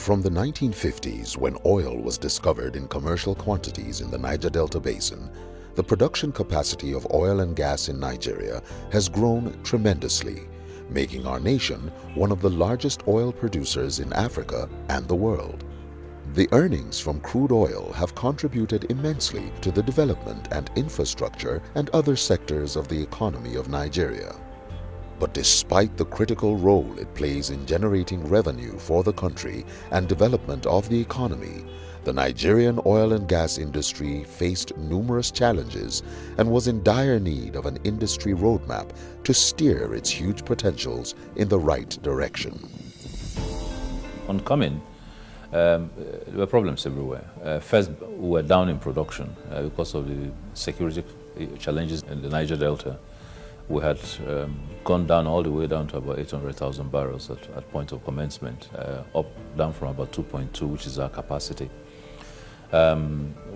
From the 1950s, when oil was discovered in commercial quantities in the Niger Delta Basin, the production capacity of oil and gas in Nigeria has grown tremendously, making our nation one of the largest oil producers in Africa and the world. The earnings from crude oil have contributed immensely to the development and infrastructure and other sectors of the economy of Nigeria. But despite the critical role it plays in generating revenue for the country and development of the economy, the Nigerian oil and gas industry faced numerous challenges and was in dire need of an industry roadmap to steer its huge potentials in the right direction. On coming, there were problems everywhere. First, we were down in production because of the security challenges in the Niger Delta. We had gone down all the way down to about 800,000 barrels at point of commencement, down from about 2.2, which is our capacity.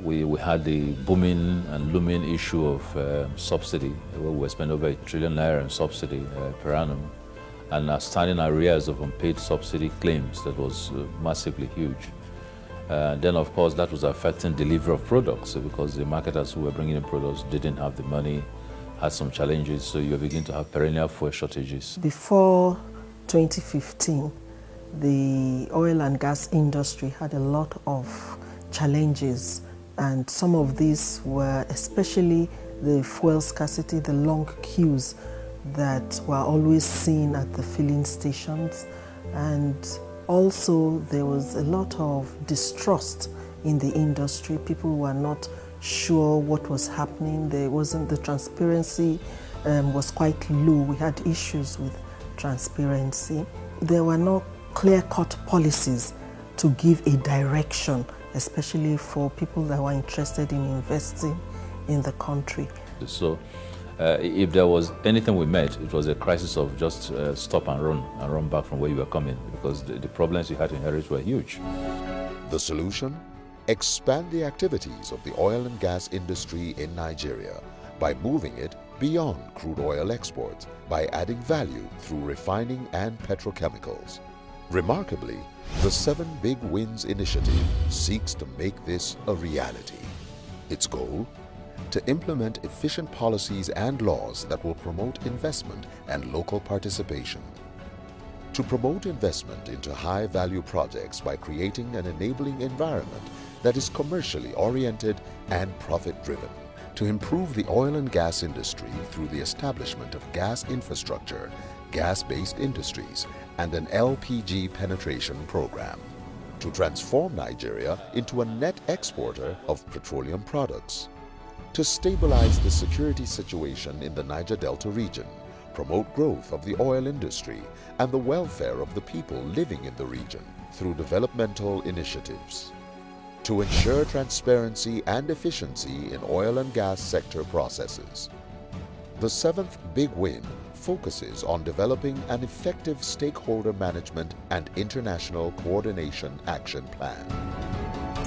We had the booming and looming issue of subsidy, where we spent over ₦1 trillion in subsidy per annum, and outstanding arrears of unpaid subsidy claims that was massively huge. Then, of course, that was affecting delivery of products because the marketers who were bringing in products didn't have the money, had some challenges, so you begin to have perennial fuel shortages. Before 2015, the oil and gas industry had a lot of challenges, and some of these were especially the fuel scarcity, the long queues that were always seen at the filling stations, and also there was a lot of distrust in the industry. People were not sure what was happening. The transparency was quite low. We had issues with transparency. There were no clear-cut policies to give a direction, especially for people that were interested in investing in the country. So if there was anything we met, it was a crisis of just stop and run back from where you were coming, because the problems you had to inherit were huge. The solution? Expand the activities of the oil and gas industry in Nigeria by moving it beyond crude oil exports by adding value through refining and petrochemicals. Remarkably, the 7 Big Wins initiative seeks to make this a reality. Its goal? To implement efficient policies and laws that will promote investment and local participation. To promote investment into high-value projects by creating an enabling environment that is commercially oriented and profit-driven. To improve the oil and gas industry through the establishment of gas infrastructure, gas-based industries, and an LPG penetration program. To transform Nigeria into a net exporter of petroleum products. To stabilize the security situation in the Niger Delta region, promote growth of the oil industry and the welfare of the people living in the region through developmental initiatives. To ensure transparency and efficiency in oil and gas sector processes. The 7th Big Win focuses on developing an effective stakeholder management and international coordination action plan.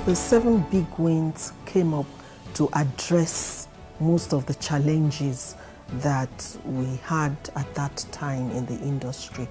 The 7 Big Wins came up to address most of the challenges that we had at that time in the industry.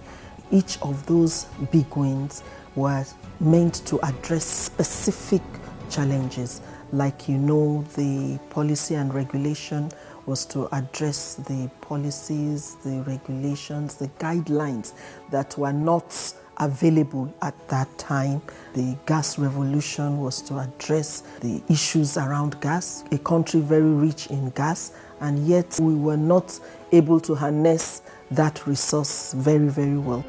Each of those big wins was meant to address specific challenges. Like, you know, the policy and regulation was to address the policies, the regulations, the guidelines that were not available at that time. The gas revolution was to address the issues around gas, a country very rich in gas, and yet we were not able to harness that resource very, very well.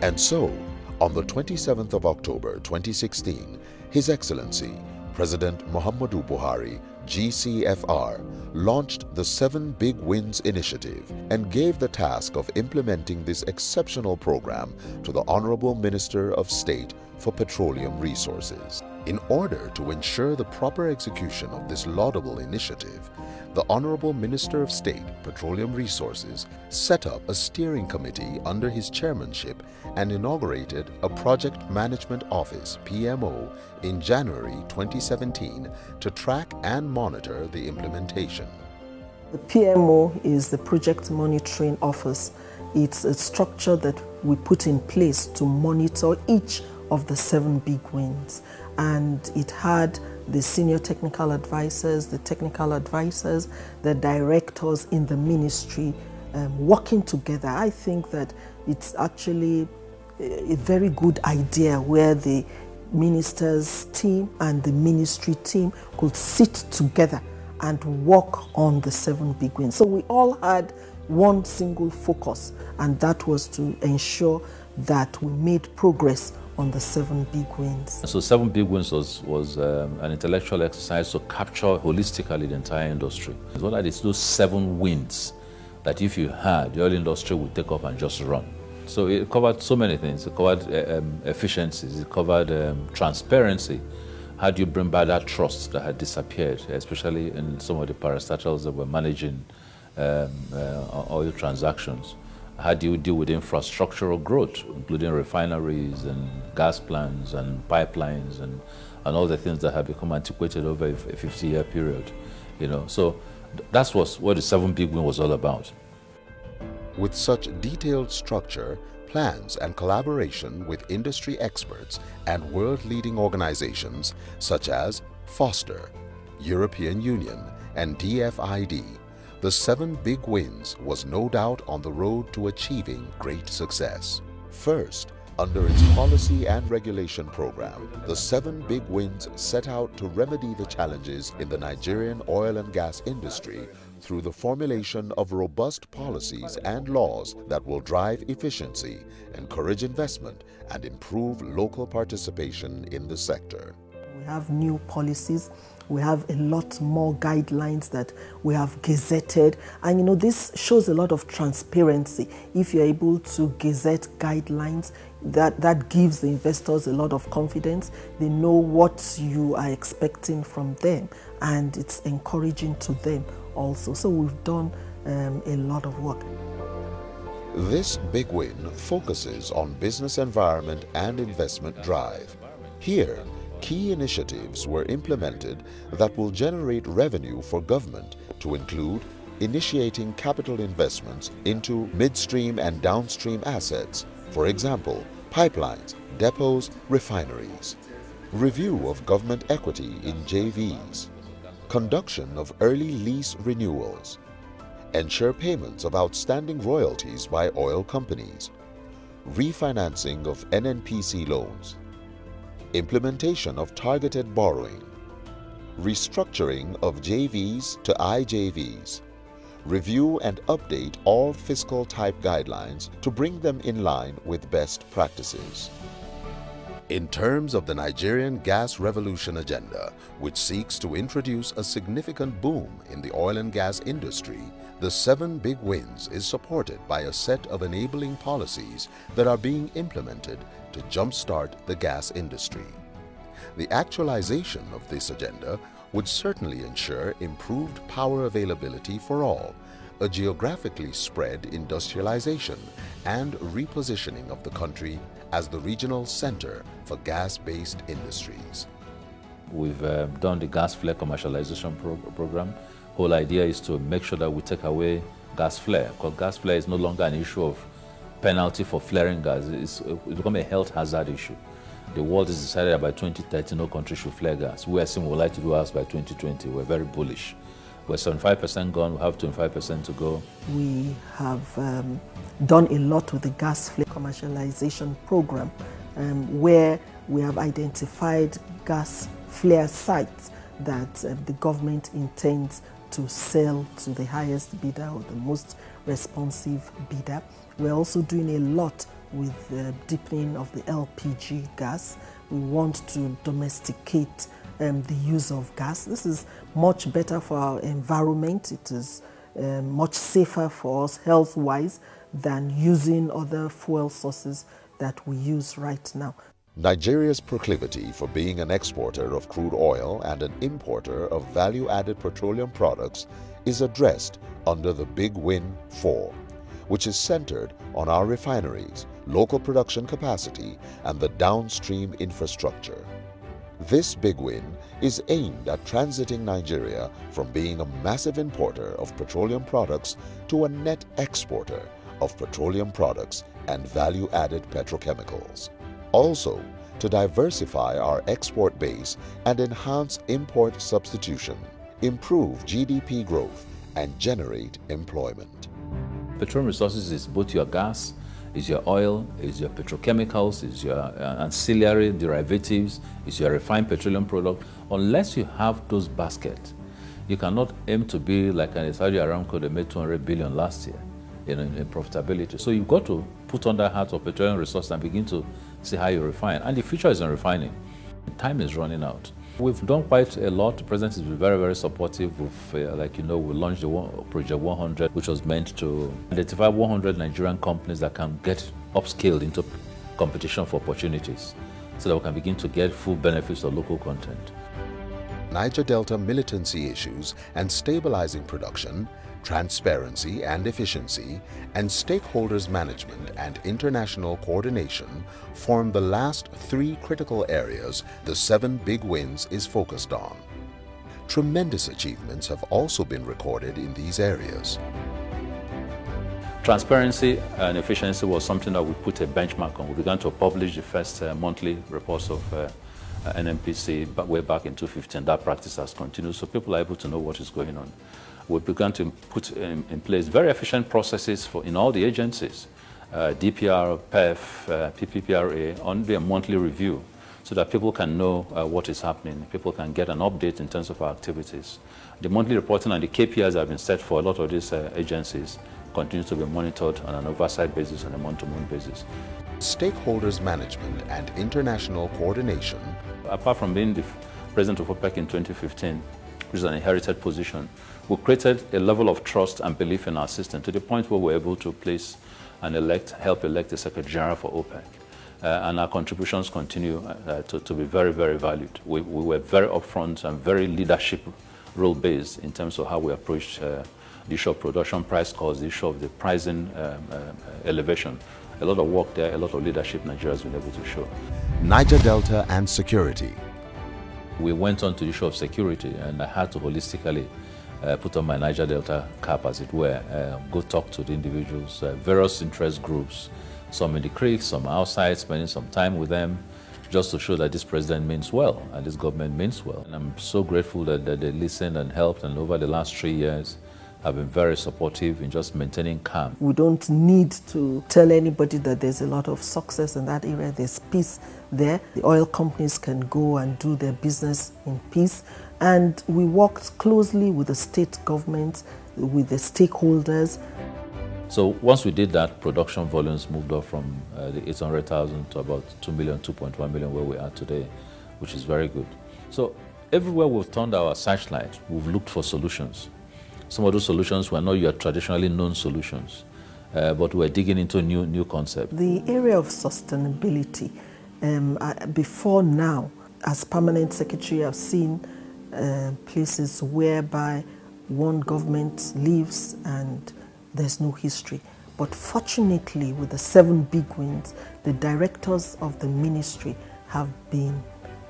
And so, on the 27th of October 2016, His Excellency, President Muhammadu Buhari, GCFR, launched the 7 Big Wins initiative and gave the task of implementing this exceptional program to the Honorable Minister of State for Petroleum Resources. In order to ensure the proper execution of this laudable initiative, the Honorable Minister of State, Petroleum Resources, set up a steering committee under his chairmanship and inaugurated a Project Management Office, PMO, in January 2017 to track and monitor the implementation. The PMO is the Project Monitoring Office. It's a structure that we put in place to monitor each of the 7 big wins. And it had the senior technical advisors, the technical advisors, the directors in the ministry working together. I think that it's actually a very good idea where the minister's team and the ministry team could sit together and work on the 7 big wins. So we all had one single focus, and that was to ensure that we made progress on the 7 big wins. So 7 big wins was an intellectual exercise to capture holistically the entire industry. It's not that it's those 7 wins that if you had, the oil industry would take up and just run. So it covered so many things. It covered efficiencies, it covered transparency. How do you bring back that trust that had disappeared, especially in some of the parastatals that were managing oil transactions? How do you deal with infrastructural growth, including refineries and gas plants and pipelines and all the things that have become antiquated over a 50-year period? So that's what the 7 big win was all about. With such detailed structure, plans and collaboration with industry experts and world-leading organizations such as Foster, European Union, and DFID, the 7 big wins was no doubt on the road to achieving great success. First, under its policy and regulation program, the 7 big wins set out to remedy the challenges in the Nigerian oil and gas industry through the formulation of robust policies and laws that will drive efficiency, encourage investment, and improve local participation in the sector. We have new policies. We have a lot more guidelines that we have gazetted. And this shows a lot of transparency. If you're able to gazette guidelines, that gives the investors a lot of confidence. They know what you are expecting from them, and it's encouraging to them also. So we've done a lot of work. This big win focuses on business environment and investment drive. Here, key initiatives were implemented that will generate revenue for government, to include initiating capital investments into midstream and downstream assets, for example, pipelines, depots, refineries, review of government equity in JVs, conduction of early lease renewals, ensure payments of outstanding royalties by oil companies, refinancing of NNPC loans, implementation of targeted borrowing, restructuring of JVs to IJVs, review and update all fiscal type guidelines to bring them in line with best practices. In terms of the Nigerian gas revolution agenda, which seeks to introduce a significant boom in the oil and gas industry, the 7 big wins is supported by a set of enabling policies that are being implemented to jumpstart the gas industry. The actualization of this agenda would certainly ensure improved power availability for all, a geographically spread industrialization, and repositioning of the country as the regional center for gas-based industries. We've done the gas flare commercialization program. Whole idea is to make sure that we take away gas flare, because gas flare is no longer an issue of penalty for flaring gas. It's become a health hazard issue. The world has decided that by 2030 no country should flare gas. We are saying we would like to do ours by 2020. We're very bullish. We're 75% gone, we have 25% to go. We have done a lot with the gas flare commercialization program, where we have identified gas flare sites that the government intends to sell to the highest bidder or the most responsive bidder. We're also doing a lot with the deepening of the LPG gas. We want to domesticate the use of gas. This is much better for our environment. It is much safer for us health-wise than using other fuel sources that we use right now. Nigeria's proclivity for being an exporter of crude oil and an importer of value-added petroleum products is addressed under the Big Win 4, which is centered on our refineries, local production capacity, and the downstream infrastructure. This big win is aimed at transiting Nigeria from being a massive importer of petroleum products to a net exporter of petroleum products and value-added petrochemicals. Also, to diversify our export base and enhance import substitution, improve GDP growth, and generate employment. Petroleum resources is both your gas, is your oil, is your petrochemicals, is your ancillary derivatives, is your refined petroleum product. Unless you have those baskets, you cannot aim to be like an Saudi Aramco. They made 200 billion last year in profitability. So you've got to put on that hat of petroleum resources and begin to see how you refine. And the future is in refining. Time is running out. We've done quite a lot. The president has been very, very supportive. We launched the Project 100, which was meant to identify 100 Nigerian companies that can get upscaled into competition for opportunities so that we can begin to get full benefits of local content. Niger Delta militancy issues and stabilizing production, transparency and efficiency, and stakeholders management and international coordination form the last 3 critical areas the 7 big wins is focused on. Tremendous achievements have also been recorded in these areas. Transparency and efficiency was something that we put a benchmark on. We began to publish the first monthly reports of NNPC way back in 2015. That practice has continued, so people are able to know what is going on. We began to put in place very efficient processes in all the agencies, DPR, PEF, PPPRA, on their monthly review, so that people can know what is happening. People can get an update in terms of our activities. The monthly reporting and the KPIs have been set for a lot of these agencies continue to be monitored on an oversight basis and a month-to-month basis. Stakeholders management and international coordination. Apart from being the president of OPEC in 2015, which is an inherited position, we created a level of trust and belief in our system to the point where we're able to place and help elect a Secretary General for OPEC. And our contributions continue to be very, very valued. We were very upfront and very leadership role-based in terms of how we approached the issue of production price costs, the issue of the pricing elevation. A lot of work there, a lot of leadership Nigeria has been able to show. Niger Delta and security. We went on to the issue of security, and I had to holistically put on my Niger Delta cap, as it were, go talk to the individuals, various interest groups, some in the creek, some outside, spending some time with them, just to show that this president means well and this government means well. And I'm so grateful that they listened and helped, and over the last 3 years, have been very supportive in just maintaining calm. We don't need to tell anybody that there's a lot of success in that area. There's peace there. The oil companies can go and do their business in peace. And we worked closely with the state government, with the stakeholders. So once we did that, production volumes moved up from the 800,000 to about 2 million, 2.1 million where we are today, which is very good. So everywhere we've turned our searchlight, we've looked for solutions. Some of those solutions were not your traditionally known solutions, but we're digging into new concepts. The area of sustainability, before now, as permanent secretary, I've seen places whereby one government leaves and there's no history. But fortunately, with the 7 big wins, the directors of the ministry have been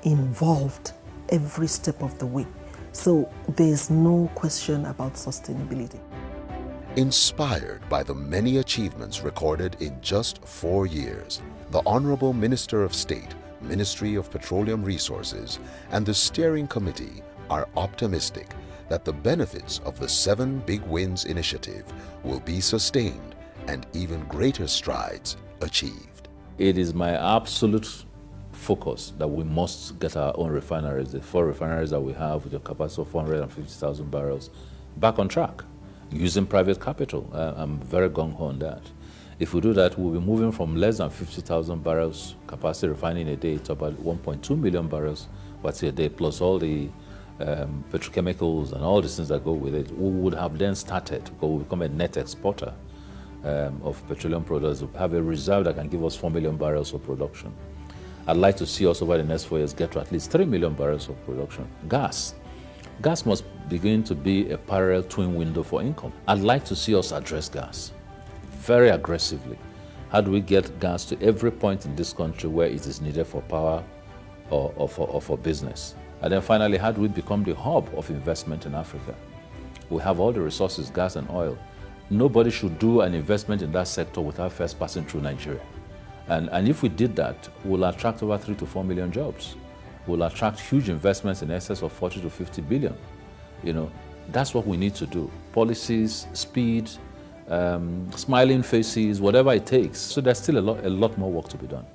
involved every step of the way. So there's no question about sustainability. Inspired by the many achievements recorded in just 4 years, the Honorable Minister of State, Ministry of Petroleum Resources, and the Steering Committee are optimistic that the benefits of the 7 Big Wins initiative will be sustained and even greater strides achieved. It is my absolute focus that we must get our own refineries, the 4 refineries that we have with a capacity of 450,000 barrels, back on track using private capital. I'm very gung-ho on that. If we do that, we'll be moving from less than 50,000 barrels capacity refining a day to about 1.2 million barrels a day, plus all the petrochemicals and all the things that go with it. We would have then started, because we become a net exporter of petroleum products, we have a reserve that can give us 4 million barrels of production. I'd like to see us over the next 4 years get to at least 3 million barrels of production. Gas. Gas must begin to be a parallel twin window for income. I'd like to see us address gas very aggressively. How do we get gas to every point in this country where it is needed for power or for business? And then finally, how do we become the hub of investment in Africa? We have all the resources, gas and oil. Nobody should do an investment in that sector without first passing through Nigeria. And if we did that, we'll attract over 3 to 4 million jobs. We'll attract huge investments in excess of 40 to 50 billion. You know, that's what we need to do. Policies, speed, smiling faces, whatever it takes. So there's still a lot more work to be done.